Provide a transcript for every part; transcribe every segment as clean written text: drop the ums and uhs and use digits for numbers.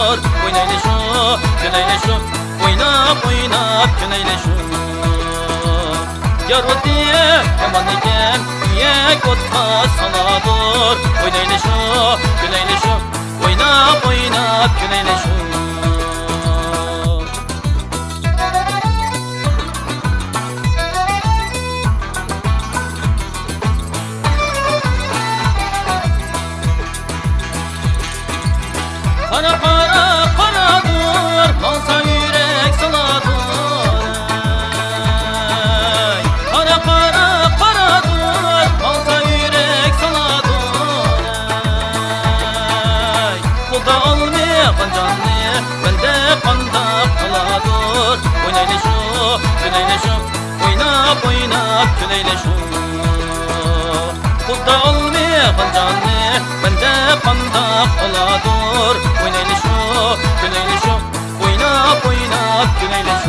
saladır. Oynaylaşo, güneylaşo, oynap oynap güneylaşo. Yar ot diye yaman iken yek otma saladır. Oynaylaşo, güneylaşo, oynap oynap güneylaşo. Para para paradır, malsa yürek saladır. Para para paradır, malsa yürek saladır. Kulda olmayan canlı, bende kandak kaladır. Oynaylaşo, güneylaşo, oynap oynap güneylaşo. Kulda olmayan canlı, bende kandak kaladır. Oynaylaşo, güneylaşo, oynap oynap güneylaşo.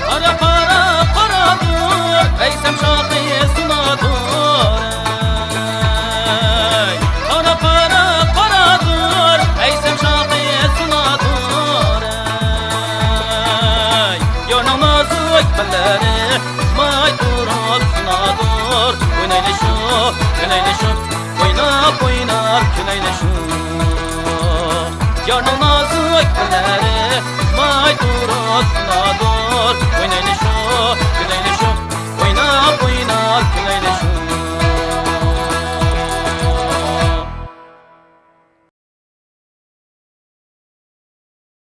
Para para paradır, Veysem şahı sunadır. Para para paradır, Veysem şahı sunadır. Yana nazik belleri, may durup sunadır. Oynaylaşo, güneylaşo, oynap oynap güneylaşo. Yana nazik belleri, may durup sunadır. Oynaylaşo,